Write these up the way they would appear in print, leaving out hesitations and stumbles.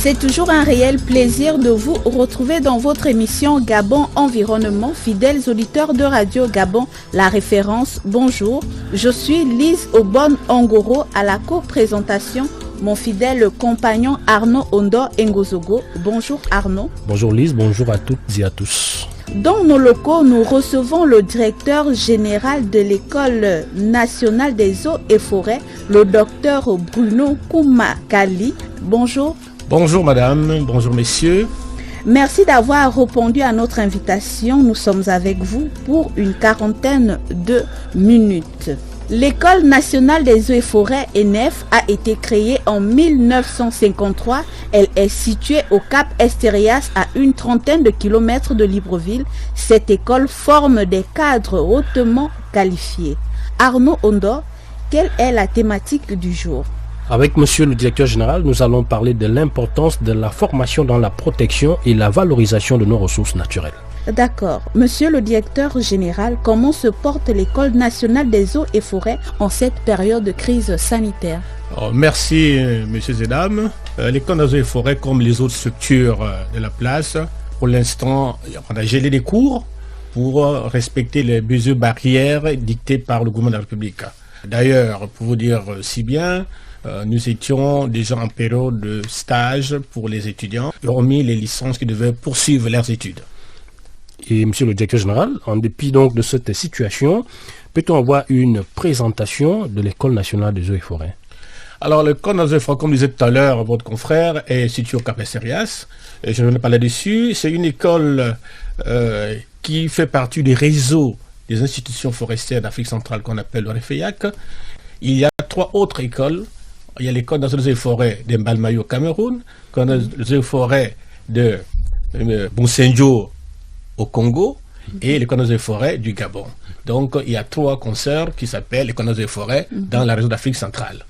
C'est toujours un réel plaisir de vous retrouver dans votre émission Gabon Environnement, fidèles auditeurs de Radio Gabon, la référence. Bonjour, je suis Lise Obon Ongoro à la co-présentation. Mon fidèle compagnon Arnaud Ondo Ngozogo. Bonjour Arnaud. Bonjour Lise, bonjour à toutes et à tous. Dans nos locaux, nous recevons le directeur général de l'École nationale des eaux et forêts, le docteur Bruno Koumakali. Bonjour. Bonjour madame, bonjour messieurs. Merci d'avoir répondu à notre invitation. Nous sommes avec vous pour une quarantaine de minutes. L'École nationale des eaux et forêts, ENEF, a été créée en 1953. Elle est située au Cap Esterias, à une trentaine de kilomètres de Libreville. Cette école forme des cadres hautement qualifiés. Arnaud Ondo, quelle est la thématique du jour ? Avec monsieur le directeur général, nous allons parler de l'importance de la formation dans la protection et la valorisation de nos ressources naturelles. D'accord. Monsieur le directeur général, comment se porte l'École nationale des eaux et forêts en cette période de crise sanitaire ? Merci, messieurs et dames. L'École des eaux et forêts, comme les autres structures de la place, pour l'instant, on a gelé les cours pour respecter les mesures barrières dictées par le gouvernement de la République. D'ailleurs, pour vous dire si bien, nous étions déjà en période de stage pour les étudiants, hormis les licences qui devaient poursuivre leurs études. Et monsieur le directeur général, en dépit donc de cette situation, peut-on avoir une présentation de l'École nationale des eaux et forêts ? Alors, l'École nationale des eaux et forêts, comme disait tout à l'heure votre confrère, est située au Cap Esterias. Et je ne vais pas là-dessus. C'est une école qui fait partie du réseau des institutions forestières d'Afrique centrale qu'on appelle le REFEIAC. Il y a 3 autres écoles. Il y a l'École nationale des eaux et forêts de Mbalmayo au Cameroun, l'École nationale des eaux et forêts de Bonsenjo au Congo et l'École nationale des forêts du Gabon. Donc, il y a 3 concerts qui s'appellent l'École nationale des forêts dans la région d'Afrique centrale.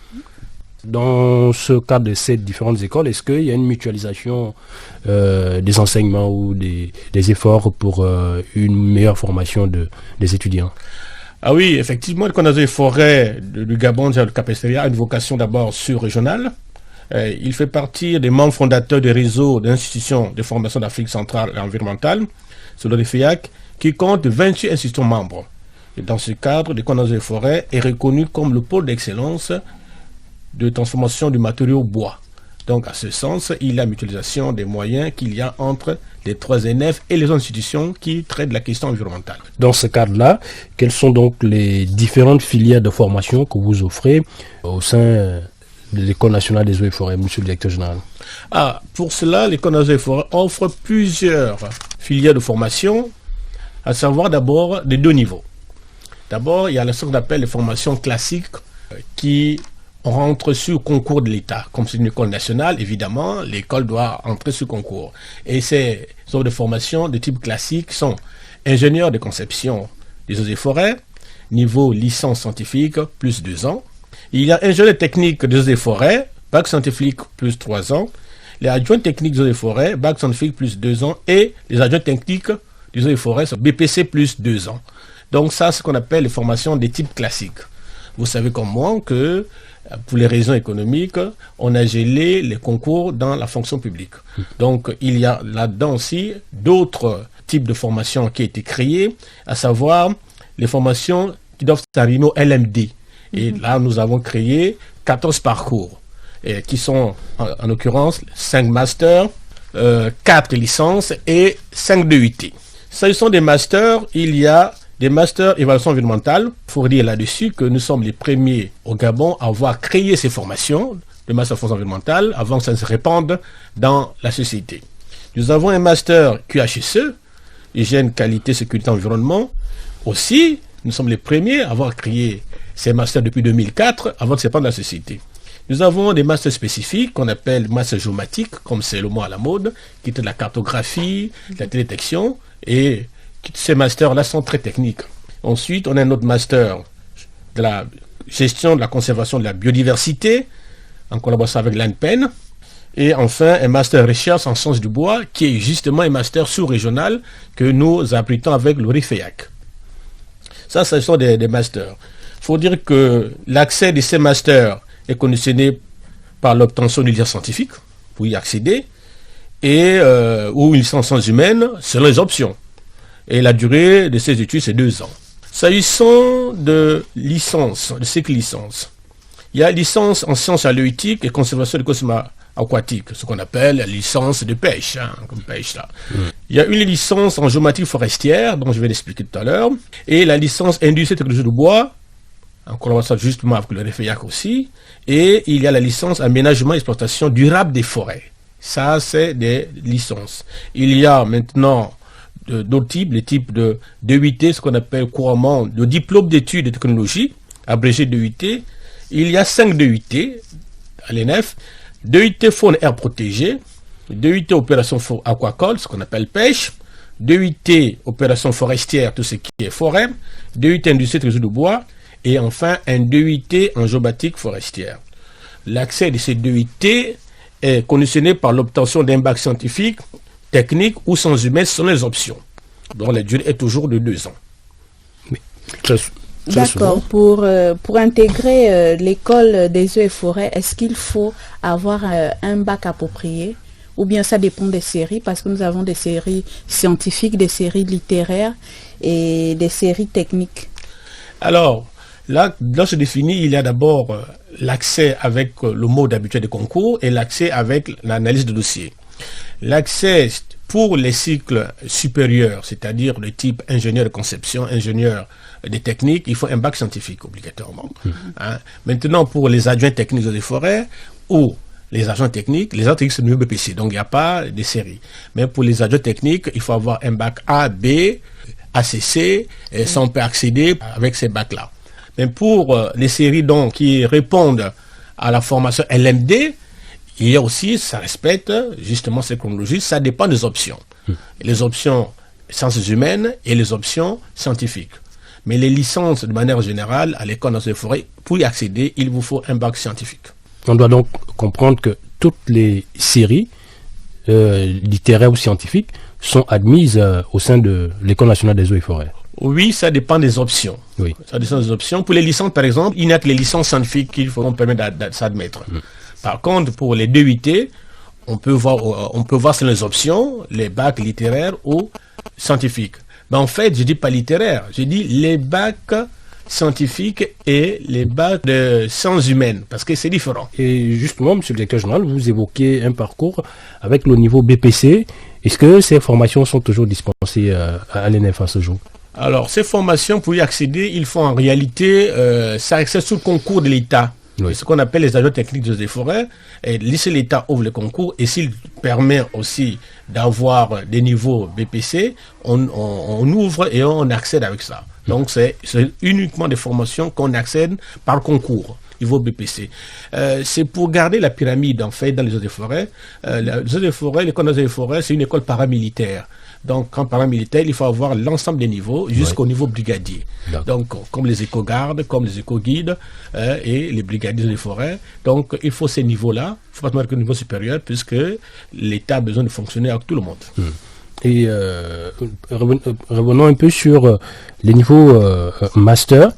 Dans ce cadre de ces différentes écoles, est-ce qu'il y a une mutualisation des enseignements ou des efforts pour une meilleure formation des étudiants ? Ah oui, effectivement, l'École nationale des forêts du Gabon, le Cap Esterias, a une vocation d'abord sur-régionale. Il fait partie des membres fondateurs du réseau d'institutions de formation d'Afrique centrale et environnementale, c'est le REFEIAC, qui compte 28 institutions membres. Et dans ce cadre, l'École nationale des forêts est reconnue comme le pôle d'excellence de transformation du matériau bois. Donc, à ce sens, il y a mutualisation des moyens qu'il y a entre les 3 ENEF et les institutions qui traitent de la question environnementale. Dans ce cadre-là, quelles sont donc les différentes filières de formation que vous offrez au sein de l'École nationale des eaux et forêts, monsieur le directeur général ? Pour cela, l'École nationale des forêts offre plusieurs filières de formation, à savoir d'abord de 2 niveaux. D'abord, il y a ce qu'on appelle les formations classiques qui rentre sur le concours de l'État. Comme c'est une école nationale, évidemment, l'école doit entrer sur le concours. Et ces offres de formation de type classique sont ingénieur de conception des eaux et forêts, niveau licence scientifique, plus 2 ans. Il y a ingénieur technique des eaux et forêts, bac scientifique, plus 3 ans. Les adjoints techniques des eaux et forêts, bac scientifique, plus 2 ans. Et les adjoints techniques des eaux et forêts sont BPC, plus 2 ans. Donc ça, c'est ce qu'on appelle les formations de type classique. Vous savez comme moi que pour les raisons économiques, on a gelé les concours dans la fonction publique. Donc, il y a là-dedans aussi d'autres types de formations qui ont été créées, à savoir les formations qui doivent s'arrimer au LMD. Et là, nous avons créé 14 parcours, qui sont, en l'occurrence, 5 masters, 4 licences et 5 DUT. S'agissant des masters, il y a des masters évaluation environnementale. Il faut dire là-dessus que nous sommes les premiers au Gabon à avoir créé ces formations de master formation environnementale avant que ça ne se répande dans la société. Nous avons un master QHSE, hygiène, qualité, sécurité, environnement. Aussi, nous sommes les premiers à avoir créé ces masters depuis 2004 avant de se répandre dans la société. Nous avons des masters spécifiques qu'on appelle master géomatique, comme c'est le mot à la mode, qui est de la cartographie, de la télédétection, et ces masters-là sont très techniques. Ensuite, on a un autre master de la gestion de la conservation de la biodiversité, en collaboration avec l'ANPEN. Et enfin, un master recherche en sciences du bois, qui est justement un master sous-régional que nous abritons avec le REFEIAC. Ça, ce sont des masters. Il faut dire que l'accès de ces masters est conditionné par l'obtention d'une licence scientifique. pour y accéder, et ou une licence sciences humaines selon les options. Et la durée de ces études, c'est 2 ans. S'agissant de licence, de cycle licence, il y a licence en sciences halieutique et conservation de l'écosystème aquatique, ce qu'on appelle la licence de pêche, comme pêche là. Il y a une licence en géométrie forestière, dont je vais l'expliquer tout à l'heure, et la licence industrie et technologie de bois, en collaboration justement avec le REFEIAC aussi, et il y a la licence aménagement et exploitation durable des forêts. Ça, c'est des licences. Il y a maintenant d'autres types, les types de DUT, ce qu'on appelle couramment le diplôme d'études et technologies, abrégé DUT. Il y a 5 DUT à l'ENF, DUT faune air protégé, DUT opération aquacole, ce qu'on appelle pêche, DUT opération forestière, tout ce qui est forêt, DUT industrie et de bois, et enfin un DUT en géomatique forestière. L'accès de ces DUT est conditionné par l'obtention d'un bac scientifique, technique ou sciences humaines selon les options, dont la durée est toujours de 2 ans. Oui. D'accord. Pour intégrer l'école des eaux et forêts, est-ce qu'il faut avoir un bac approprié ou bien ça dépend des séries? Parce que nous avons des séries scientifiques, des séries littéraires et des séries techniques. Alors, là, dans ce défini, il y a d'abord l'accès avec le mode habituel de concours et l'accès avec l'analyse de dossier. L'accès pour les cycles supérieurs, c'est-à-dire le type ingénieur de conception, ingénieur des techniques, il faut un bac scientifique obligatoirement. Maintenant, pour les adjoints techniques des forêts ou les agents techniques c'est le BPC, donc il n'y a pas de série. Mais pour les adjoints techniques, il faut avoir un bac A, B, ACC, et ça on peut accéder avec ces bacs-là. Mais pour les séries donc, qui répondent à la formation LMD, il y a aussi, ça respecte justement cette chronologie, ça dépend des options. Les options sciences humaines et les options scientifiques. Mais les licences, de manière générale, à l'école nationale des forêts, pour y accéder, il vous faut un bac scientifique. On doit donc comprendre que toutes les séries littéraires ou scientifiques sont admises au sein de l'école nationale des eaux et forêts. Oui, ça dépend des options. Oui. Ça dépend des options. Pour les licences, par exemple, il n'y a que les licences scientifiques qu'il faut qu'on permet de s'admettre. Par contre, pour les DUT, on peut voir sur les options, les bacs littéraires ou scientifiques. Mais en fait, je dis pas littéraire, je dis les bacs scientifiques et les bacs de sciences humaines, parce que c'est différent. Et justement, monsieur le directeur général, vous évoquez un parcours avec le niveau BPC. Est-ce que ces formations sont toujours dispensées à l'ENF à ce jour? Alors, ces formations, pour y accéder, il faut en réalité ça accède sous le concours de l'État. Oui. Ce qu'on appelle les agents techniques des forêts. Et si l'État ouvre le concours et s'il permet aussi d'avoir des niveaux BPC, on ouvre et on accède avec ça. Donc c'est uniquement des formations qu'on accède par concours, niveau BPC. C'est pour garder la pyramide en fait dans les eaux des forêts. L'école des forêts, c'est une école paramilitaire. Donc, en paramilitaire, il faut avoir l'ensemble des niveaux jusqu'au niveau brigadier. Donc, comme les éco-gardes, comme les éco-guides et les brigadiers des forêts. Donc, il faut ces niveaux-là. Il ne faut pas tomber au niveau supérieur puisque l'État a besoin de fonctionner avec tout le monde. Et revenons un peu sur les niveaux master.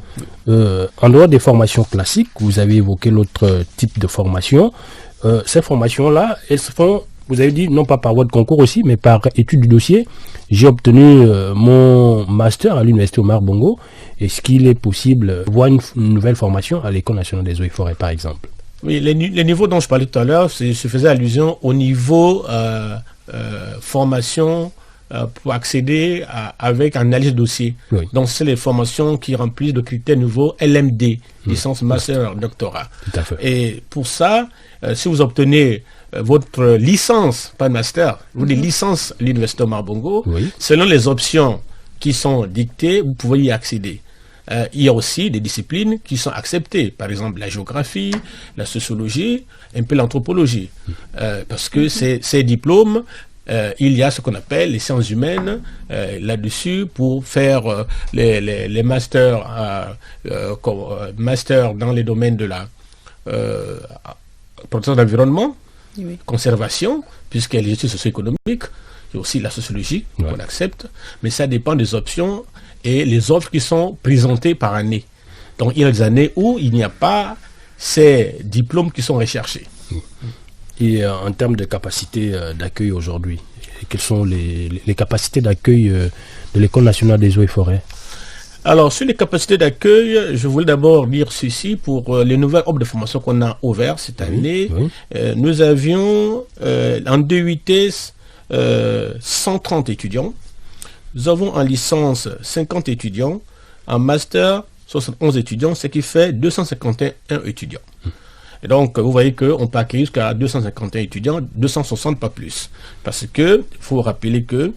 En dehors des formations classiques, vous avez évoqué l'autre type de formation. Ces formations-là, elles se font... Vous avez dit, non pas par voie de concours aussi, mais par étude du dossier. J'ai obtenu mon master à l'université Omar Bongo. Est-ce qu'il est possible de voir une nouvelle formation à l'école nationale des eaux et forêts, par exemple? Oui, les niveaux dont je parlais tout à l'heure, je faisais allusion au niveau formation pour accéder avec analyse de dossier. Oui. Donc, c'est les formations qui remplissent le critère nouveau LMD, licence, master, doctorat. Tout à fait. Et pour ça, si vous obtenez votre licence, pas de master, vous des licences à l'université Omar Bongo, selon les options qui sont dictées, vous pouvez y accéder. Il y a aussi des disciplines qui sont acceptées, par exemple la géographie, la sociologie, un peu l'anthropologie, parce que ces diplômes, il y a ce qu'on appelle les sciences humaines là-dessus pour faire les masters, master dans les domaines de la protection de l'environnement, conservation, puisqu'il y a les études socio-économiques, il y a aussi la sociologie qu'on accepte, mais ça dépend des options et les offres qui sont présentées par année. Donc il y a des années où il n'y a pas ces diplômes qui sont recherchés. Et en termes de capacité d'accueil aujourd'hui, quelles sont les capacités d'accueil de l'École nationale des eaux et forêts? Alors, sur les capacités d'accueil, je voulais d'abord dire ceci pour les nouvelles offres de formation qu'on a ouvertes cette année. Oui. Nous avions en 2 vitesses 130 étudiants. Nous avons en licence 50 étudiants. En master, 71 étudiants, ce qui fait 251 étudiants. Et donc, vous voyez qu'on peut accueillir jusqu'à 251 étudiants, 260 pas plus. Parce que, il faut rappeler que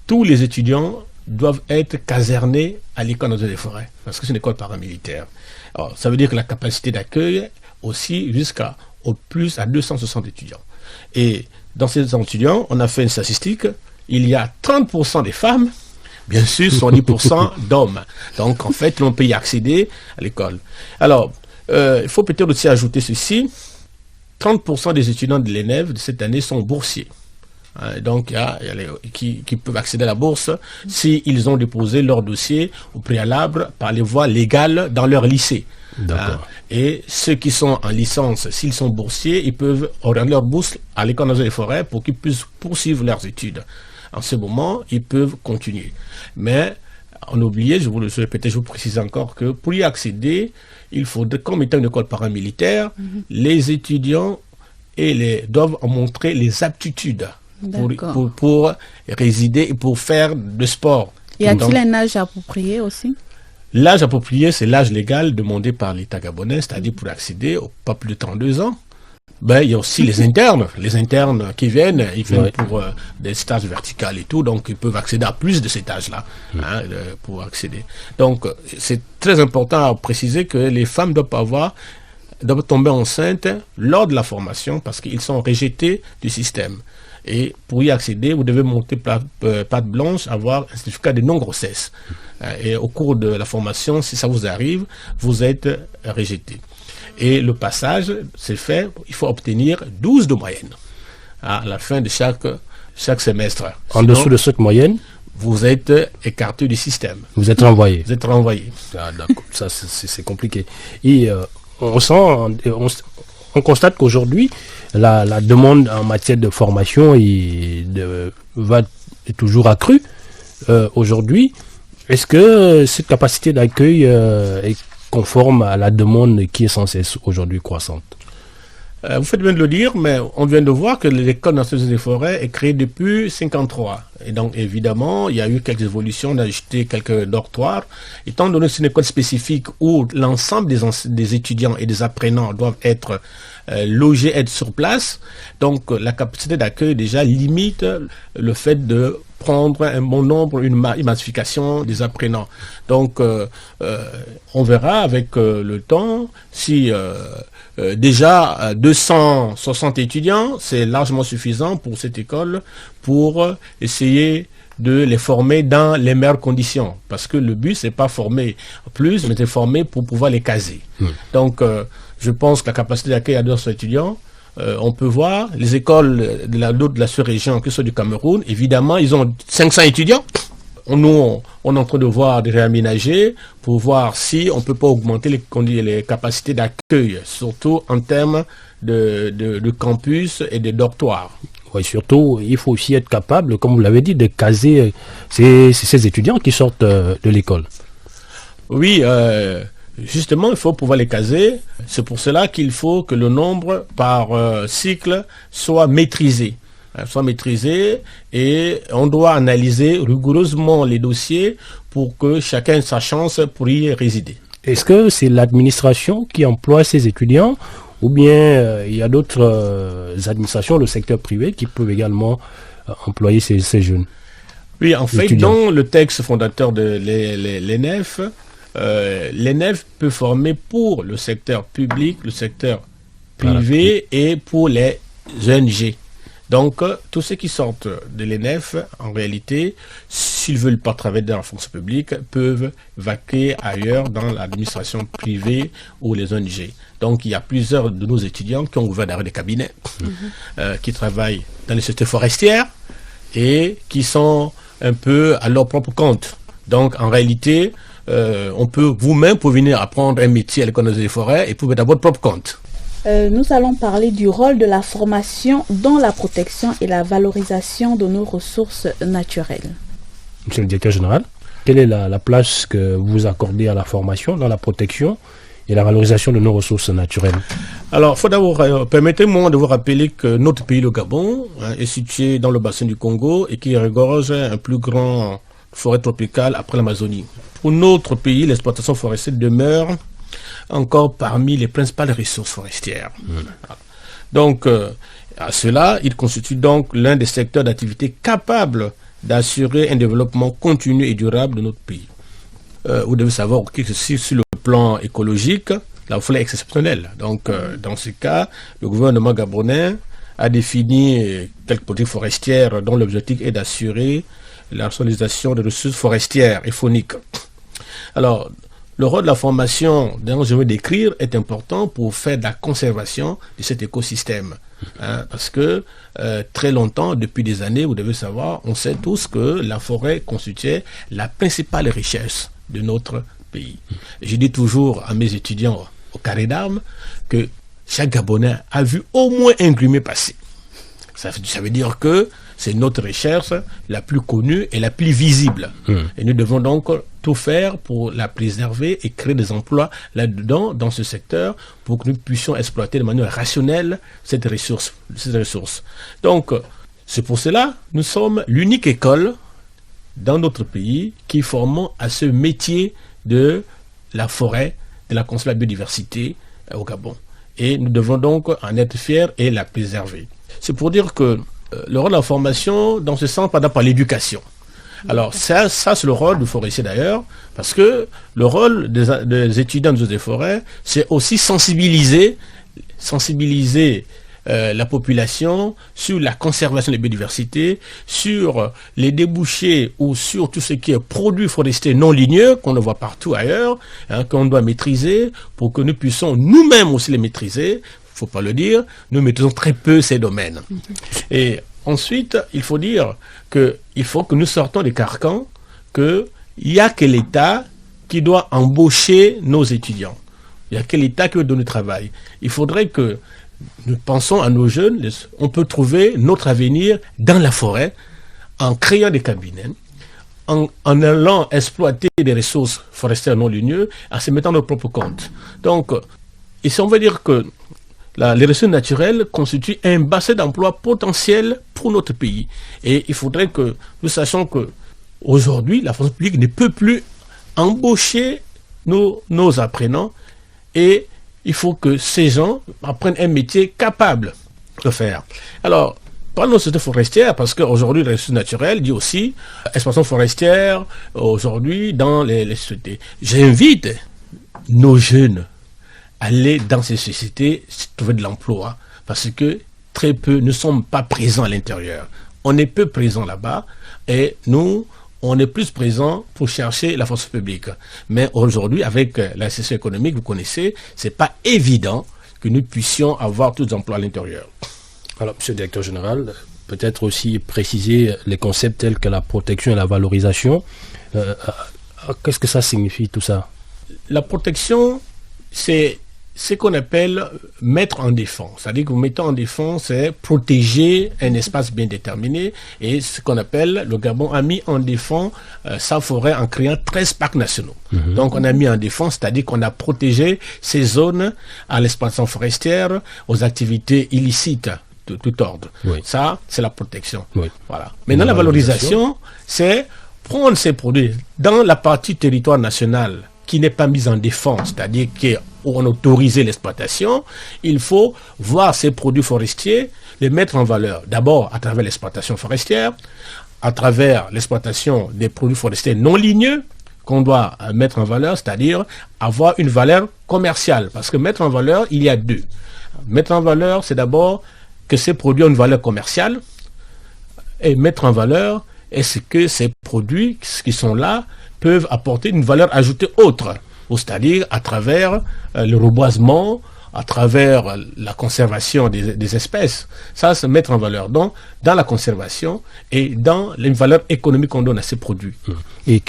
tous les étudiants doivent être casernés à l'École nationale des forêts, parce que c'est une école paramilitaire. Alors, ça veut dire que la capacité d'accueil aussi jusqu'à au plus à 260 étudiants. Et dans ces étudiants, on a fait une statistique, il y a 30% des femmes, bien sûr, 70% d'hommes. Donc, en fait, on peut y accéder à l'école. Alors, il faut peut-être aussi ajouter ceci, 30% des étudiants de l'ENEF de cette année sont boursiers. Donc, il y a qui peuvent accéder à la bourse s'ils ont déposé leur dossier au préalable par les voies légales dans leur lycée. Et ceux qui sont en licence, s'ils sont boursiers, ils peuvent orienter leur bourse à l'École nationale des forêts pour qu'ils puissent poursuivre leurs études. En ce moment, ils peuvent continuer. Mais, on a oublié, je vous le répète, je vous précise encore que pour y accéder, il faudrait, comme étant une école paramilitaire, les étudiants doivent en montrer les aptitudes pour résider et pour faire de sport. Y a-t-il un âge approprié aussi? L'âge approprié, c'est l'âge légal demandé par l'État gabonais, c'est-à-dire pour accéder au pas plus de 32 ans. Ben, il y a aussi les internes qui viennent, ils viennent pour des stages verticaux et tout, donc ils peuvent accéder à plus de cet âge-là pour accéder. Donc, c'est très important à préciser que les femmes doivent tomber enceintes lors de la formation parce qu'ils sont rejetés du système. Et pour y accéder, vous devez monter patte blanche, avoir un certificat de non-grossesse. Et au cours de la formation, si ça vous arrive, vous êtes rejeté. Et le passage, c'est fait, il faut obtenir 12 de moyenne à la fin de chaque semestre. En dessous de cette moyenne, vous êtes écarté du système. Vous êtes renvoyé. Vous êtes renvoyé. Ah, d'accord, ça c'est compliqué. Et on constate qu'aujourd'hui, la demande en matière de formation est toujours accrue. Aujourd'hui, est-ce que cette capacité d'accueil est conforme à la demande qui est sans cesse aujourd'hui croissante? Vous faites bien de le dire, mais on vient de voir que l'École nationale des forêts est créée depuis 1953. Et donc, évidemment, il y a eu quelques évolutions, on a ajouté quelques dortoirs. Étant donné que c'est une école spécifique où l'ensemble des étudiants et des apprenants doivent être logés, être sur place, donc la capacité d'accueil déjà limite le fait de prendre un bon nombre, une massification des apprenants. Donc, on verra avec le temps si déjà 260 étudiants, c'est largement suffisant pour cette école pour essayer de les former dans les meilleures conditions. Parce que le but, c'est pas former plus, mais c'est former pour pouvoir les caser. Donc, je pense que la capacité d'accueil à 200 étudiants, on peut voir les écoles de la sous-région, que ce soit du Cameroun, évidemment, ils ont 500 étudiants. Nous, on est en train de voir, de réaménager pour voir si on ne peut pas augmenter les capacités d'accueil, surtout en termes de campus et de dortoirs. Oui, surtout, il faut aussi être capable, comme vous l'avez dit, de caser ces étudiants qui sortent de l'école. Oui, justement, il faut pouvoir les caser. C'est pour cela qu'il faut que le nombre par cycle soit maîtrisé. Et on doit analyser rigoureusement les dossiers pour que chacun ait sa chance pour y résider. Est-ce que c'est l'administration qui emploie ces étudiants ou bien il y a d'autres administrations, le secteur privé, qui peuvent également employer ces jeunes? Oui, en fait, dans le texte fondateur de l'ENEF, l'ENEF peut former pour le secteur public, le secteur privé et pour les ONG. Donc, tous ceux qui sortent de l'ENEF, en réalité, s'ils ne veulent pas travailler dans la fonction publique, peuvent vaquer ailleurs dans l'administration privée ou les ONG. Donc, il y a plusieurs de nos étudiants qui ont ouvert des cabinets, qui travaillent dans les sociétés forestières et qui sont un peu à leur propre compte. Donc, en réalité, on peut vous-même pour venir apprendre un métier à l'École nationale des forêts et pour mettre à votre propre compte. Nous allons parler du rôle de la formation dans la protection et la valorisation de nos ressources naturelles. Monsieur le directeur général, quelle est la place que vous accordez à la formation dans la protection et la valorisation de nos ressources naturelles? Alors, faut d'abord, permettez-moi de vous rappeler que notre pays, le Gabon, est situé dans le bassin du Congo et qui regorge un plus grand forêt tropicale après l'Amazonie. Pour notre pays, l'exploitation forestière demeure encore parmi les principales ressources forestières. Donc, à cela, il constitue donc l'un des secteurs d'activité capables d'assurer un développement continu et durable de notre pays. Vous devez savoir que sur le plan écologique, la forêt est exceptionnelle. Donc, dans ce cas, le gouvernement gabonais a défini quelques politiques forestières dont l'objectif est d'assurer la rationalisation des ressources forestières et fauniques. Alors, le rôle de la formation dont je vais décrire est important pour faire de la conservation de cet écosystème. Parce que très longtemps, depuis des années, vous devez savoir, on sait tous que la forêt constituait la principale richesse de notre pays. Et je dis toujours à mes étudiants au carré d'armes que chaque Gabonais a vu au moins un grumier passer. Ça veut dire que c'est notre recherche la plus connue et la plus visible. Et nous devons donc tout faire pour la préserver et créer des emplois là-dedans, dans ce secteur, pour que nous puissions exploiter de manière rationnelle cette ressource. Donc, c'est pour cela que nous sommes l'unique école dans notre pays qui formons à ce métier de la forêt, de la conservation de la biodiversité au Gabon. Et nous devons donc en être fiers et la préserver. C'est pour dire que le rôle de la formation, dans ce sens, par l'éducation. Alors ça c'est le rôle du forestier d'ailleurs, parce que le rôle des étudiants des eaux et forêts, c'est aussi sensibiliser la population sur la conservation de la biodiversité, sur les débouchés ou sur tout ce qui est produits forestiers non ligneux, qu'on le voit partout ailleurs, qu'on doit maîtriser pour que nous puissions nous-mêmes aussi les maîtriser. Faut pas le dire, nous maîtrisons très peu ces domaines. Et ensuite, il faut dire qu'il faut que nous sortons des carcans, qu'il n'y a que l'État qui doit embaucher nos étudiants. Il n'y a que l'État qui veut donner travail. Il faudrait que nous pensions à nos jeunes, on peut trouver notre avenir dans la forêt, en créant des cabinets, en allant exploiter des ressources forestières non ligneuses, en se mettant à notre propre compte. Donc, ici on veut dire que les ressources naturelles constituent un bassin d'emploi potentiel pour notre pays. Et il faudrait que nous sachions que aujourd'hui, la fonction publique ne peut plus embaucher nos apprenants, et il faut que ces gens apprennent un métier capable de faire. Alors, parlons de société forestière, parce qu'aujourd'hui, les ressources naturelles dit aussi exploitation forestière, aujourd'hui, dans les sociétés. J'invite nos jeunes aller dans ces sociétés, trouver de l'emploi, parce que très peu ne sommes pas présents à l'intérieur. On est peu présents là-bas, et nous, on est plus présents pour chercher la force publique. Mais aujourd'hui, avec la situation économique, vous connaissez, c'est pas évident que nous puissions avoir tous les emplois à l'intérieur. Alors, monsieur le directeur général, peut-être aussi préciser les concepts tels que la protection et la valorisation. Qu'est-ce que ça signifie, tout ça? La protection, c'est ce qu'on appelle mettre en défense. C'est-à-dire que vous mettez en défense, c'est protéger un espace bien déterminé. Et ce qu'on appelle, le Gabon a mis en défense sa forêt en créant 13 parcs nationaux. Donc on a mis en défense, c'est-à-dire qu'on a protégé ces zones à l'exploitation forestière, aux activités illicites de tout ordre. Oui. Ça, c'est la protection. Oui. Voilà. Maintenant, la valorisation, c'est prendre ces produits dans la partie territoire national qui n'est pas mise en défense, c'est-à-dire où on autorise l'exploitation. Il faut voir ces produits forestiers, les mettre en valeur. D'abord à travers l'exploitation forestière, à travers l'exploitation des produits forestiers non ligneux qu'on doit mettre en valeur, c'est-à-dire avoir une valeur commerciale. Parce que mettre en valeur, il y a deux. Mettre en valeur, c'est d'abord que ces produits ont une valeur commerciale, et mettre en valeur, est-ce que ces produits qui sont là peuvent apporter une valeur ajoutée autre, c'est-à-dire à travers le reboisement, à travers la conservation des espèces. Ça, c'est mettre en valeur. Donc, dans la conservation et dans les valeurs économiques qu'on donne à ces produits. Et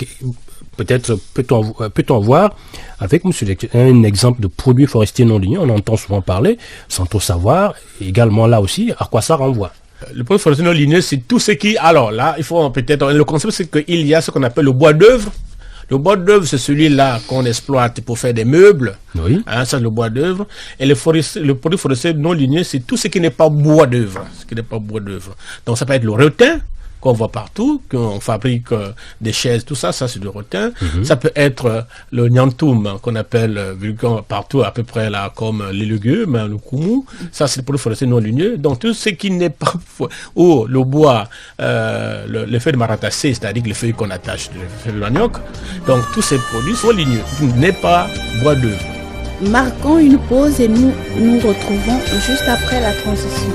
peut-être peut-on voir avec M. un exemple de produit forestier non ligneux, on entend souvent parler, sans trop savoir, également là aussi, à quoi ça renvoie. Le produit forestier non ligneux, c'est tout ce qui... Alors là, il faut peut-être... Le concept, c'est qu'il y a ce qu'on appelle le bois d'œuvre. Le bois d'œuvre, c'est celui-là qu'on exploite pour faire des meubles. Oui. Ça, c'est le bois d'œuvre. Et le produit forestier non ligneux, c'est tout ce qui n'est pas bois d'œuvre. Ce qui n'est pas bois d'œuvre. Donc, ça peut être le retin, qu'on voit partout, qu'on fabrique des chaises, tout ça, ça c'est du retin. Ça peut être le nyantoum, qu'on appelle partout à peu près là, comme les légumes, le koumou. Ça c'est le produit forestier non ligneux. Donc tout ce qui n'est pas... Ou le bois, les feuilles de maratacée, c'est-à-dire les feuilles qu'on attache, les feuilles de manioc. Donc tous ces produits sont ligneux, n'est pas bois d'œuvre. Marquons une pause et nous nous retrouvons juste après la transition.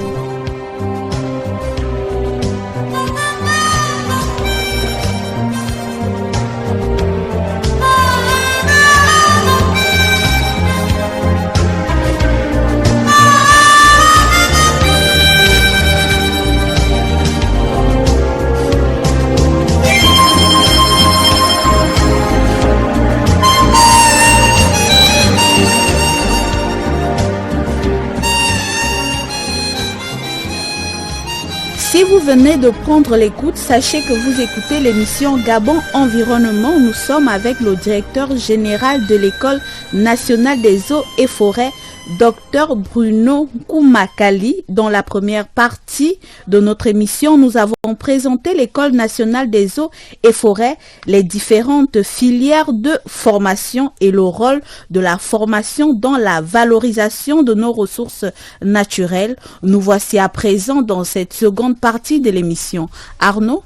Si vous venez de prendre l'écoute, sachez que vous écoutez l'émission Gabon Environnement. Nous sommes avec le directeur général de l'École nationale des eaux et forêts, Dr Bruno Koumakali. Dans la première partie de notre émission, nous avons présenté l'École nationale des eaux et forêts, les différentes filières de formation et le rôle de la formation dans la valorisation de nos ressources naturelles. Nous voici à présent dans cette seconde partie de l'émission. Arnaud?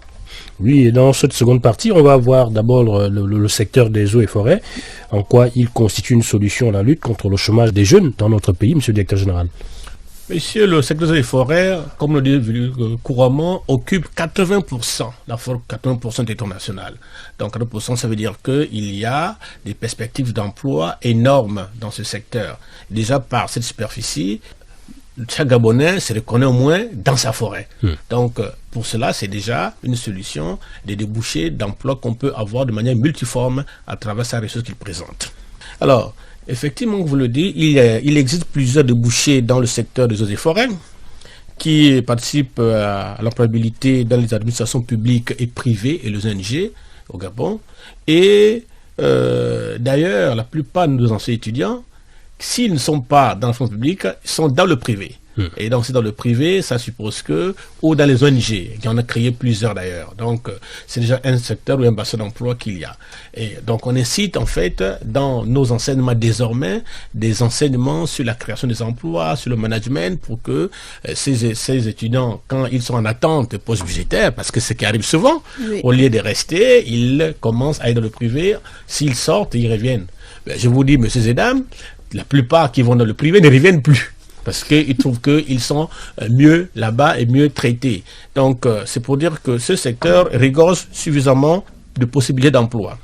Oui, et dans cette seconde partie, on va voir d'abord le secteur des eaux et forêts, en quoi il constitue une solution à la lutte contre le chômage des jeunes dans notre pays, monsieur le directeur général. Monsieur, le secteur des eaux et forêts, comme le dit couramment, occupe 80%, 80% du territoire national. Donc 80%, ça veut dire qu'il y a des perspectives d'emploi énormes dans ce secteur. Déjà par cette superficie, chaque Gabonais se reconnaît au moins dans sa forêt. Donc, pour cela, c'est déjà une solution des débouchés d'emploi qu'on peut avoir de manière multiforme à travers sa ressource qu'il présente. Alors, effectivement, vous le dites, il existe plusieurs débouchés dans le secteur des eaux et forêts qui participent à l'employabilité dans les administrations publiques et privées et les ONG au Gabon. Et d'ailleurs, la plupart de nos anciens étudiants, s'ils ne sont pas dans la fonction publique, ils sont dans le privé. Et donc, c'est dans le privé, ça suppose que, ou dans les ONG, qui en a créé plusieurs d'ailleurs. Donc, c'est déjà un secteur ou un bassin d'emploi qu'il y a. Et donc, on incite en fait, dans nos enseignements désormais, des enseignements sur la création des emplois, sur le management, pour que ces étudiants, quand ils sont en attente de postes budgétaires, parce que c'est ce qui arrive souvent, oui, au lieu de rester, ils commencent à aller dans le privé. S'ils sortent, ils reviennent. Ben, je vous dis, messieurs et dames, la plupart qui vont dans le privé ne reviennent plus. Parce qu'ils trouvent qu'ils sont mieux là-bas et mieux traités. Donc, c'est pour dire que ce secteur regorge suffisamment de possibilités d'emploi.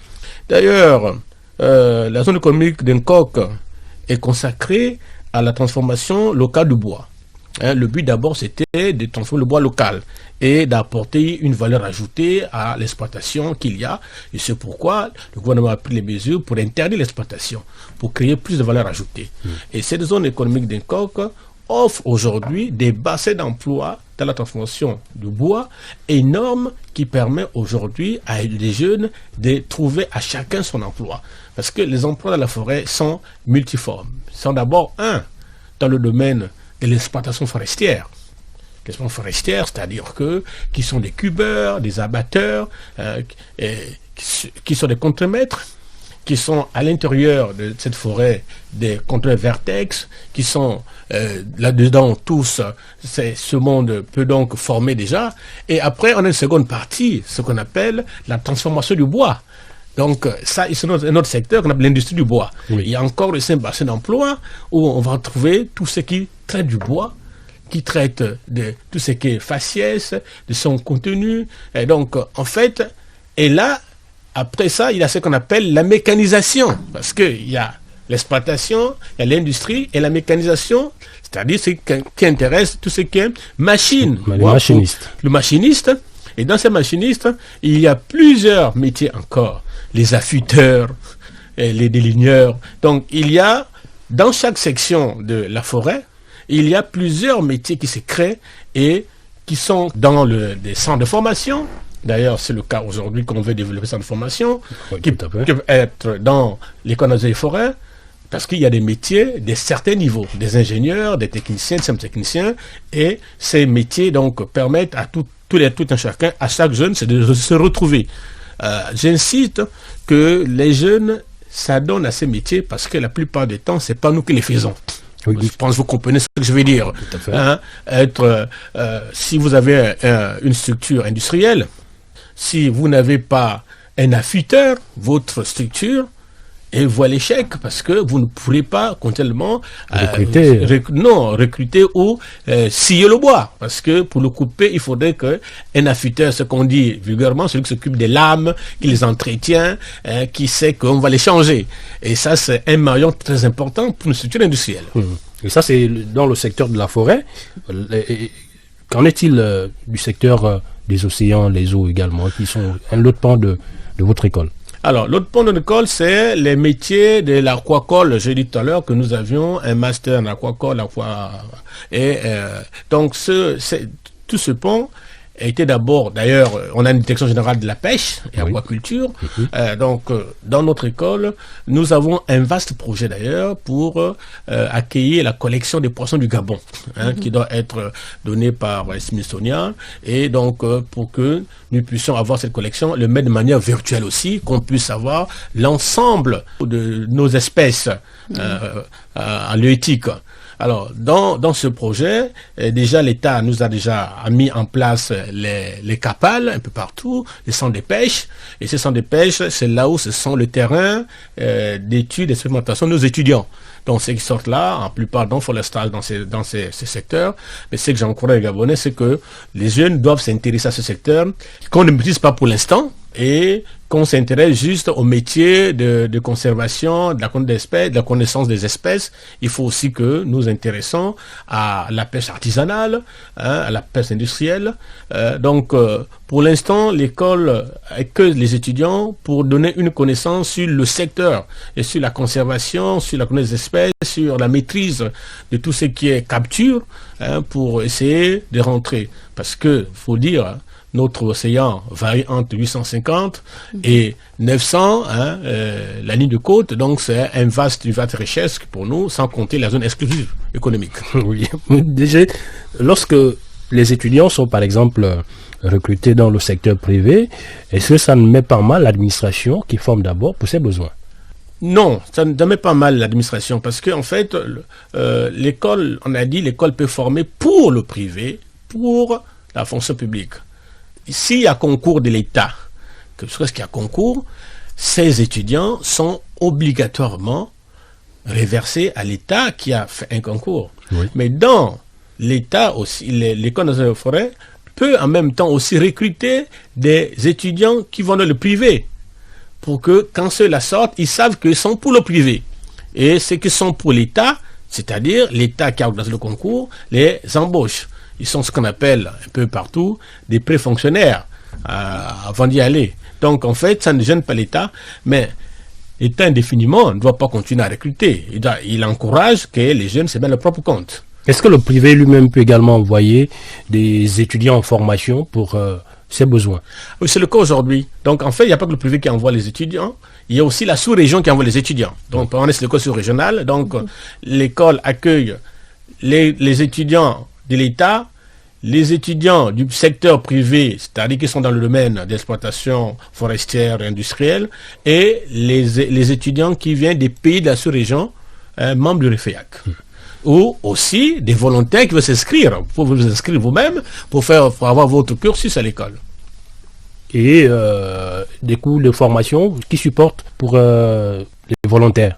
D'ailleurs, la zone économique d'Nkok est consacrée à la transformation locale du bois. Le but d'abord, c'était de transformer le bois local et d'apporter une valeur ajoutée à l'exploitation qu'il y a. Et c'est pourquoi le gouvernement a pris les mesures pour interdire l'exploitation, pour créer plus de valeur ajoutée. Et cette zone économique d'Nkok offre aujourd'hui des bassins d'emploi dans la transformation du bois énormes qui permet aujourd'hui à des jeunes de trouver à chacun son emploi. Parce que les emplois dans la forêt sont multiformes. Ils sont d'abord, dans le domaine de l'exploitation forestière. L'exploitation forestière, c'est-à-dire qui sont des cubeurs, des abatteurs, qui sont des contremaîtres, qui sont à l'intérieur de cette forêt des contrôleurs vertex, qui sont là-dedans tous, ce monde peut donc former déjà. Et après, on a une seconde partie, ce qu'on appelle la transformation du bois. Donc ça, c'est un autre secteur qu'on appelle l'industrie du bois. Oui. Il y a encore un bassin d'emploi où on va trouver tout ce qui traite du bois, qui traite de tout ce qui est faciès, de son contenu. Et donc, en fait, et là, après ça, il y a ce qu'on appelle la mécanisation. Parce qu'il y a l'exploitation, il y a l'industrie et la mécanisation, c'est-à-dire ce qui intéresse tout ce qui est machine. Le machiniste. Et dans ces machinistes, il y a plusieurs métiers encore les affûteurs, les déligneurs. Donc il y a, dans chaque section de la forêt, il y a plusieurs métiers qui se créent et qui sont dans des centres de formation. D'ailleurs, c'est le cas aujourd'hui qu'on veut développer centres de formation, Oui, qui tout à fait. peuvent être dans l'école des forêts, parce qu'il y a des métiers de certains niveaux, des ingénieurs, des techniciens, des techniciens, et ces métiers donc permettent à tout un chacun, à chaque jeune, de se retrouver. J'insiste que les jeunes s'adonnent à ces métiers parce que la plupart du temps, c'est pas nous qui les faisons. Oui. Je pense que vous comprenez ce que je veux dire. Tout à fait. Si vous avez une structure industrielle, si vous n'avez pas un affûteur, votre structure, et voit l'échec parce que vous ne pourrez pas continuellement recruter ou scier le bois, parce que pour le couper il faudrait que un affûteur, ce qu'on dit vulgairement, celui qui s'occupe des lames, qui les entretient, qui sait qu'on va les changer, et ça c'est un maillon très important pour une structure industrielle. Et ça, c'est dans le secteur de la forêt. Qu'en est-il du secteur des océans, les eaux également, qui sont un autre pan de votre école? Alors, l'autre point de l'école, c'est les métiers de l'aquacole. J'ai dit tout à l'heure que nous avions un master en aquacole. Donc, tout ce pont était d'abord, d'ailleurs, on a une direction générale de la pêche et aquaculture. Dans notre école, nous avons un vaste projet d'ailleurs pour accueillir la collection des poissons du Gabon, qui doit être donnée par Smithsonian, et donc pour que nous puissions avoir cette collection, le mettre de manière virtuelle aussi, qu'on puisse avoir l'ensemble de nos espèces en l'éthique. Alors, dans ce projet, déjà l'État nous a déjà mis en place les CAPAL un peu partout, les centres de pêche. Et ces centres de pêche, c'est là où ce sont le terrain d'études, d'expérimentation de nos étudiants. Donc, ceux qui sortent là, en plupart font leur stage dans ces secteurs. Mais ce que j'encourage les Gabonais, c'est que les jeunes doivent s'intéresser à ce secteur, qu'on ne maîtrise pas pour l'instant, et qu'on s'intéresse juste au métier de conservation, de la connaissance des espèces. Il faut aussi que nous intéressons à la pêche artisanale, à la pêche industrielle. Pour l'instant, l'école accueille les étudiants pour donner une connaissance sur le secteur et sur la conservation, sur la connaissance des espèces, sur la maîtrise de tout ce qui est capture, pour essayer de rentrer. Parce que, faut dire, notre océan varie entre 850 et 900, la ligne de côte, donc c'est une vaste richesse pour nous, sans compter la zone exclusive économique. Oui, déjà, lorsque les étudiants sont par exemple recrutés dans le secteur privé, est-ce que ça ne met pas mal l'administration qui forme d'abord pour ses besoins? Non, ça ne met pas mal l'administration, parce qu'en fait, l'école, on a dit, l'école peut former pour le privé, pour la fonction publique. S'il y a concours de l'État, que ce qu'il y a concours, ces étudiants sont obligatoirement reversés à l'État qui a fait un concours. Oui. Mais dans l'État aussi, l'école nationale de forêt peut en même temps aussi recruter des étudiants qui vont dans le privé, pour que quand ceux-là sortent, ils savent qu'ils sont pour le privé. Et ceux qui sont pour l'État, c'est-à-dire l'État qui a organisé le concours, les embauche. Ils sont ce qu'on appelle un peu partout des préfonctionnaires avant d'y aller. Donc en fait, ça ne gêne pas l'État, mais l'État indéfiniment ne doit pas continuer à recruter. Il encourage que les jeunes se mettent leur propre compte. Est-ce que le privé lui-même peut également envoyer des étudiants en formation pour ses besoins? Oui, c'est le cas aujourd'hui. Donc en fait, il n'y a pas que le privé qui envoie les étudiants, il y a aussi la sous-région qui envoie les étudiants. Donc on est sur l'école sous-régionale, donc l'école accueille les étudiants de l'État, les étudiants du secteur privé, c'est-à-dire qui sont dans le domaine d'exploitation forestière et industrielle, et les étudiants qui viennent des pays de la sous-région, membres du REFEAC. Ou aussi des volontaires qui veulent s'inscrire. Vous pouvez vous inscrire vous-même pour avoir votre cursus à l'école. Et des cours de formation qui supportent pour les volontaires?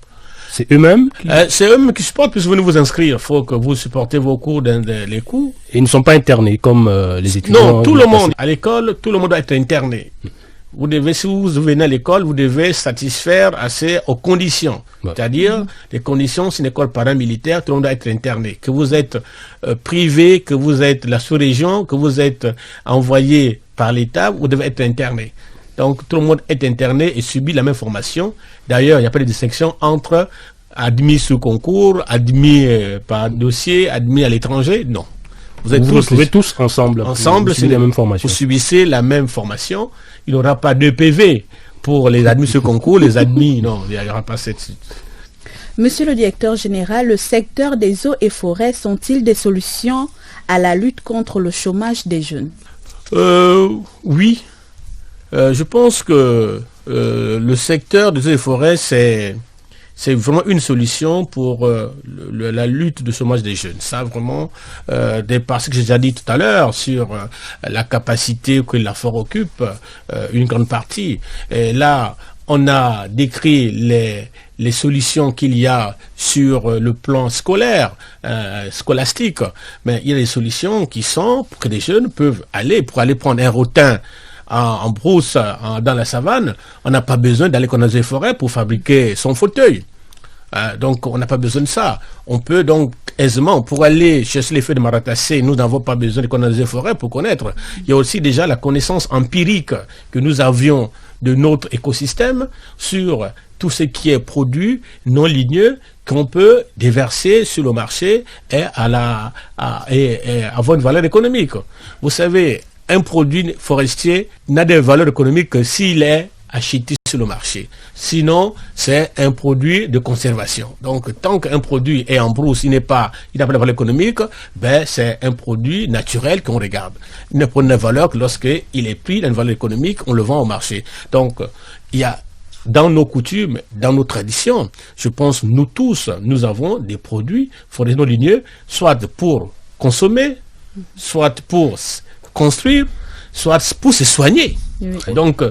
C'est eux-mêmes c'est eux-mêmes qui supportent, puisque vous venez vous inscrire. Il faut que vous supportez vos cours, les cours. Et ils ne sont pas internés comme les étudiants? Non, tout le monde. À l'école, tout le monde doit être interné. Vous devez, si vous venez à l'école, vous devez satisfaire aux conditions. Ouais. C'est-à-dire, les conditions, c'est une école paramilitaire, tout le monde doit être interné. Que vous êtes privé, que vous êtes la sous-région, que vous êtes envoyé par l'État, vous devez être interné. Donc tout le monde est interné et subit la même formation. D'ailleurs, il n'y a pas de distinction entre admis sous concours, admis par dossier, admis à l'étranger. Non. Vous êtes tous ensemble. Ensemble, c'est la même formation. Vous subissez la même formation. Il n'y aura pas de PV pour les admis sous concours, les admis, non, il n'y aura pas cette suite. Monsieur le directeur général, le secteur des eaux et forêts sont-ils des solutions à la lutte contre le chômage des jeunes? Oui. Je pense que le secteur des eaux et forêts, c'est vraiment une solution pour la lutte du chômage des jeunes. Ça, vraiment, parce que j'ai déjà dit tout à l'heure sur la capacité que la forêt occupe, une grande partie. Et là, on a décrit les solutions qu'il y a sur le plan scolaire, scolastique, mais il y a des solutions qui sont pour que les jeunes peuvent aller prendre un rotin en brousse, dans la savane. On n'a pas besoin d'aller dans les forêts pour fabriquer son fauteuil. Donc on n'a pas besoin de ça. On peut donc aisément, pour aller chercher les feuilles de maratacée, nous n'avons pas besoin de connaître les forêts pour connaître. Il y a aussi déjà la connaissance empirique que nous avions de notre écosystème sur tout ce qui est produit non ligneux qu'on peut déverser sur le marché et avoir une valeur économique. Vous savez, un produit forestier n'a de valeur économique que s'il est acheté sur le marché. Sinon, c'est un produit de conservation. Donc, tant qu'un produit est en brousse, il n'a pas de valeur économique, ben, c'est un produit naturel qu'on regarde. Il ne prend de valeur que lorsqu'il est pris d'une valeur économique, on le vend au marché. Donc, il y a dans nos coutumes, dans nos traditions, je pense, nous tous, nous avons des produits forestiers non ligneux, soit pour consommer, soit pour construire, soit pour se soigner. Oui. Donc,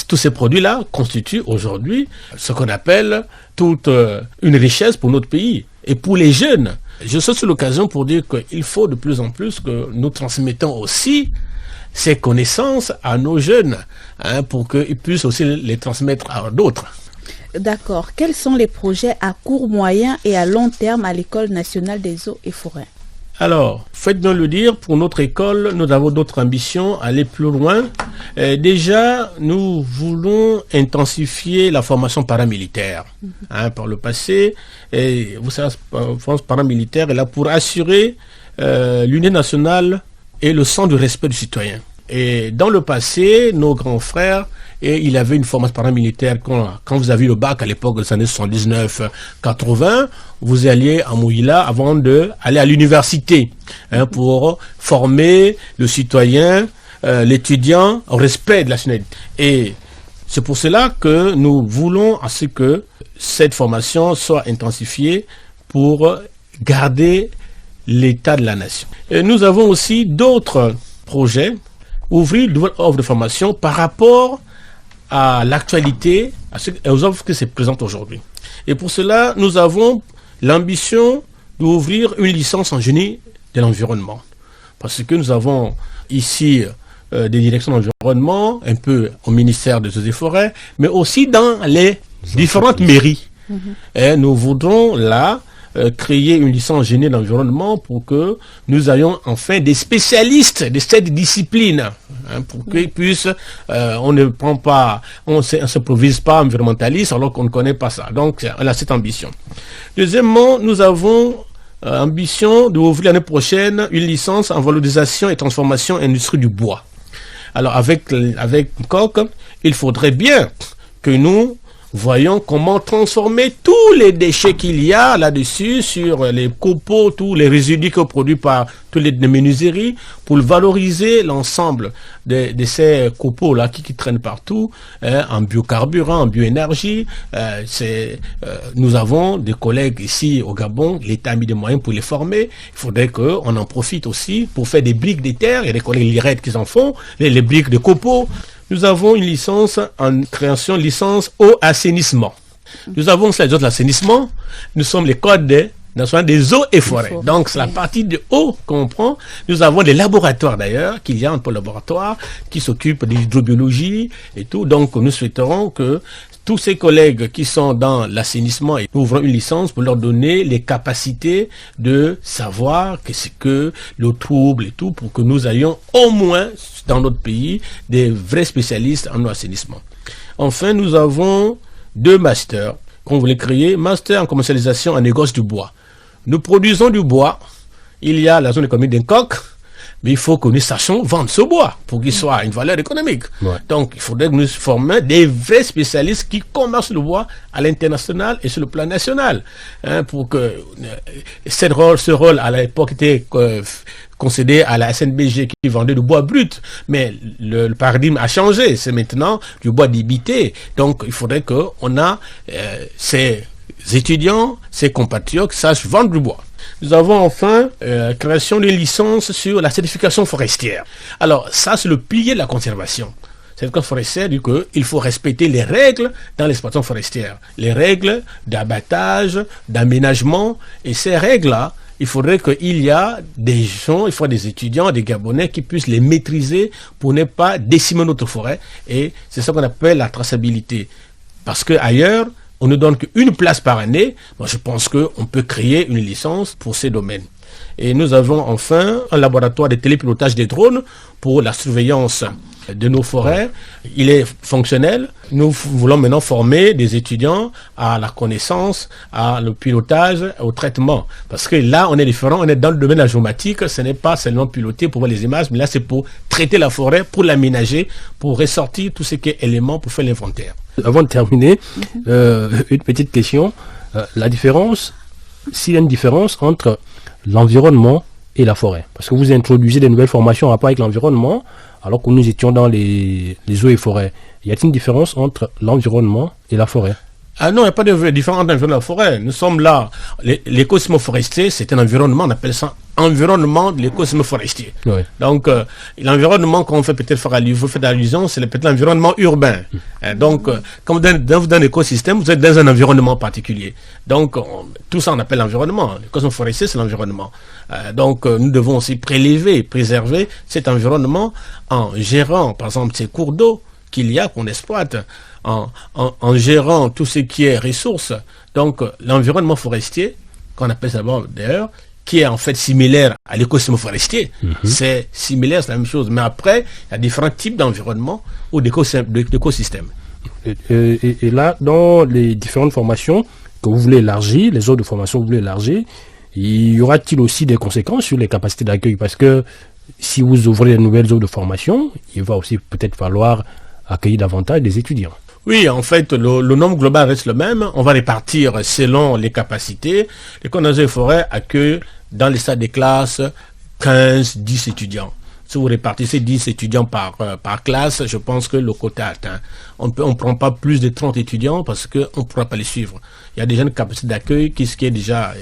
tous ces produits-là constituent aujourd'hui ce qu'on appelle toute une richesse pour notre pays. Et pour les jeunes, je saute sur l'occasion pour dire qu'il faut de plus en plus que nous transmettons aussi ces connaissances à nos jeunes, pour qu'ils puissent aussi les transmettre à d'autres. D'accord. Quels sont les projets à court, moyen et à long terme à l'École nationale des eaux et forêts? Alors, faites-nous le dire, pour notre école, nous avons d'autres ambitions, aller plus loin. Déjà, nous voulons intensifier la formation paramilitaire. Par le passé, vous savez, la formation paramilitaire est là pour assurer l'unité nationale et le sens du respect du citoyen. Et dans le passé, nos grands frères, il avait une formation paramilitaire quand vous aviez le bac à l'époque des années 79-80, vous alliez à Mouila avant d'aller à l'université pour former le citoyen, l'étudiant au respect de la nationalité. Et c'est pour cela que nous voulons à ce que cette formation soit intensifiée pour garder l'état de la nation. Et nous avons aussi d'autres projets, ouvrir de nouvelles offres de formation par rapport à l'actualité, aux offres qui se présentent aujourd'hui. Et pour cela, nous avons l'ambition d'ouvrir une licence en génie de l'environnement. Parce que nous avons ici des directions d'environnement, un peu au ministère des Eaux et Forêts, mais aussi dans les différentes mairies. Et nous voudrons là créer une licence en génie de l'environnement pour que nous ayons enfin des spécialistes de cette discipline, pour qu'ils puissent, on ne prend pas, on s'improvise pas environnementaliste alors qu'on ne connaît pas ça. Donc, on a cette ambition. Deuxièmement, nous avons ambition d'ouvrir l'année prochaine une licence en valorisation et transformation industrie du bois. Alors, avec COC, il faudrait bien que nous voyons comment transformer tous les déchets qu'il y a là-dessus, sur les copeaux, tous les résidus que produits par toutes les menuiseries, pour valoriser l'ensemble de ces copeaux-là qui traînent partout, en biocarburant, en bioénergie. Nous avons des collègues ici au Gabon, l'État a mis des moyens pour les former. Il faudrait qu'on en profite aussi pour faire des briques des terres. Il y a des collègues l'IRED qui en font, les briques de copeaux. Nous avons une licence en création, licence eau assainissement. Nous avons les autres l'assainissement. Nous sommes les codes nationaux des eaux et forêts. Donc, c'est la partie de eau qu'on prend. Nous avons des laboratoires d'ailleurs, qu'il y a un peu de laboratoire qui s'occupe de l'hydrobiologie et tout. Donc, nous souhaiterons que tous ces collègues qui sont dans l'assainissement, et nous ouvrons une licence pour leur donner les capacités de savoir qu'est-ce que le trouble et tout, pour que nous ayons au moins dans notre pays des vrais spécialistes en assainissement. Enfin, nous avons 2 masters qu'on voulait créer. Master en commercialisation en négoce du bois. Nous produisons du bois. Il y a la zone économique d'un coq, mais il faut que nous sachions vendre ce bois pour qu'il soit à une valeur économique. Ouais. Donc, il faudrait que nous formions des vrais spécialistes qui commercent le bois à l'international et sur le plan national. Pour que ce rôle à l'époque était concédé à la SNBG qui vendait du bois brut. Mais le paradigme a changé. C'est maintenant du bois débité. Donc, il faudrait qu'on a ces étudiants, ces compatriotes qui sachent vendre du bois. Nous avons enfin création d'une licence sur la certification forestière. Alors ça, c'est le pilier de la conservation. Certification forestière dit qu'il faut respecter les règles dans l'exploitation forestière. Les règles d'abattage, d'aménagement. Et ces règles-là, il faudrait qu'il y a des gens, il faut des étudiants, des Gabonais qui puissent les maîtriser pour ne pas décimer notre forêt. Et c'est ça qu'on appelle la traçabilité. Parce qu'ailleurs, on ne donne qu'une place par année. Moi, je pense qu'on peut créer une licence pour ces domaines. Et nous avons enfin un laboratoire de télépilotage des drones pour la surveillance de nos forêts. Il est fonctionnel. Nous voulons maintenant former des étudiants à la connaissance, à le pilotage, au traitement. Parce que là, on est différent. On est dans le domaine de la géomatique. Ce n'est pas seulement piloter pour voir les images, mais là, c'est pour traiter la forêt, pour l'aménager, pour ressortir tout ce qui est éléments pour faire l'inventaire. Avant de terminer, une petite question. La différence, s'il y a une différence entre l'environnement et la forêt. Parce que vous introduisez des nouvelles formations en rapport avec l'environnement, alors que nous étions dans les eaux et forêts. Y a-t-il une différence entre l'environnement et la forêt? Ah non, il n'y a pas de différence entre l'environnement et la forêt. Nous sommes là. L'écosystème forestier, c'est un environnement, on appelle ça environnement de l'écosystème forestier. Oui. Donc, l'environnement qu'on fait peut-être faire allusion, c'est peut-être l'environnement urbain. Donc, comme dans l'écosystème, vous êtes dans un environnement particulier. Donc, tout ça on appelle l'environnement. L'écosystème forestier, c'est l'environnement. Donc, nous devons aussi prélever, préserver cet environnement en gérant, par exemple, ces cours d'eau qu'il y a, qu'on exploite, en gérant tout ce qui est ressources. Donc, l'environnement forestier, qu'on appelle ça d'ailleurs, qui est en fait similaire à l'écosystème forestier, c'est similaire, c'est la même chose. Mais après, il y a différents types d'environnement ou d'écosystèmes. Et là, dans les différentes formations que vous voulez élargir, les autres formations que vous voulez élargir, y aura-t-il aussi des conséquences sur les capacités d'accueil? Parce que si vous ouvrez de nouvelles offres de formation, il va aussi peut-être falloir accueillir davantage des étudiants. Oui, en fait, le nombre global reste le même. On va répartir selon les capacités. L'école nationale des forêts accueille dans les salles des classes 15, 10 étudiants. Si vous répartissez 10 étudiants par classe, je pense que le quota est atteint. On ne prend pas plus de 30 étudiants parce qu'on ne pourra pas les suivre. Il y a déjà une capacité d'accueil qui est déjà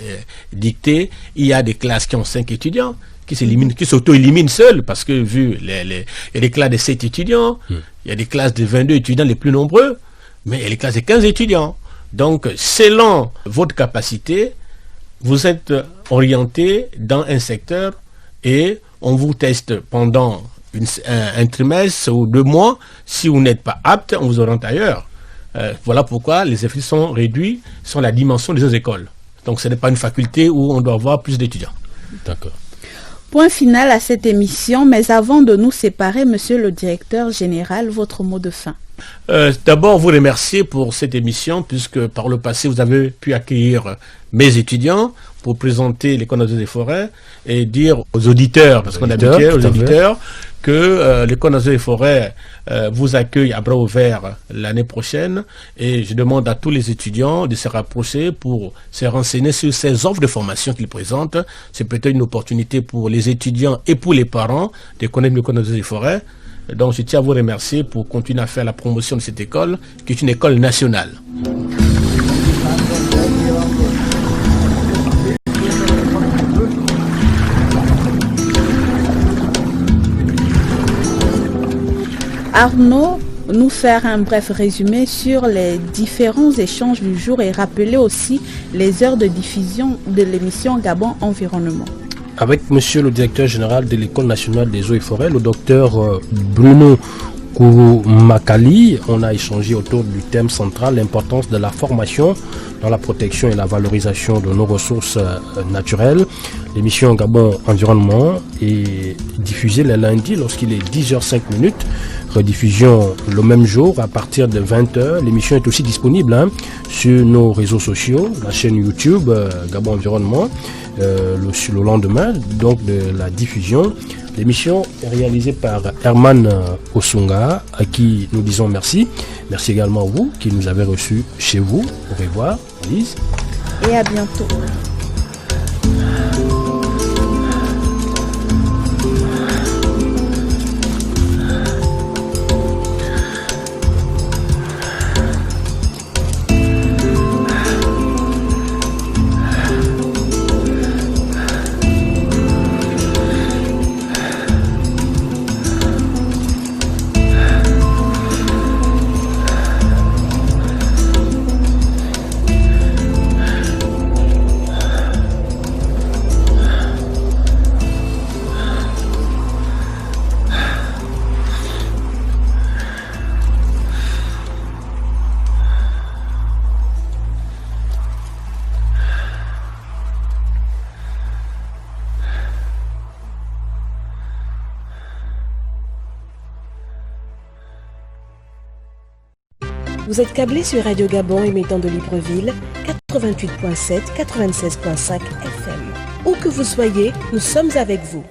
dictée. Il y a des classes qui ont 5 étudiants, qui s'auto-éliminent seuls parce que vu il y a des classes de 7 étudiants, il y a des classes de 22 étudiants les plus nombreux, mais il y a des classes de 15 étudiants. Donc, selon votre capacité, vous êtes orienté dans un secteur et on vous teste pendant un trimestre ou 2 mois. Si vous n'êtes pas apte, on vous oriente ailleurs. Voilà pourquoi les effectifs sont réduits sur la dimension des autres écoles. Donc, ce n'est pas une faculté où on doit avoir plus d'étudiants. D'accord. Point final à cette émission, mais avant de nous séparer, monsieur le directeur général, votre mot de fin. D'abord, vous remercier pour cette émission, puisque par le passé, vous avez pu accueillir mes étudiants pour présenter l'École nationale des forêts et dire aux auditeurs, parce qu'on habituait aux auditeurs, que l'École nationale des forêts vous accueille à bras ouverts l'année prochaine. Et je demande à tous les étudiants de se rapprocher pour se renseigner sur ces offres de formation qu'ils présentent. C'est peut-être une opportunité pour les étudiants et pour les parents de connaître l'École nationale des forêts. Donc je tiens à vous remercier pour continuer à faire la promotion de cette école, qui est une école nationale. Arnaud, nous faire un bref résumé sur les différents échanges du jour et rappeler aussi les heures de diffusion de l'émission Gabon Environnement. Avec monsieur le directeur général de l'École nationale des eaux et forêts, le docteur Bruno Koumakali. On a échangé autour du thème central, l'importance de la formation dans la protection et la valorisation de nos ressources naturelles. L'émission Gabon Environnement est diffusée le lundi lorsqu'il est 10h05. Rediffusion le même jour à partir de 20h. L'émission est aussi disponible sur nos réseaux sociaux, la chaîne YouTube Gabon Environnement, le lendemain donc de la diffusion. L'émission est réalisée par Herman Osunga, à qui nous disons merci. Merci également à vous qui nous avez reçus chez vous. Au revoir, Lise. Et à bientôt. Vous êtes câblé sur Radio Gabon émettant de Libreville, 88.7, 96.5 FM. Où que vous soyez, nous sommes avec vous.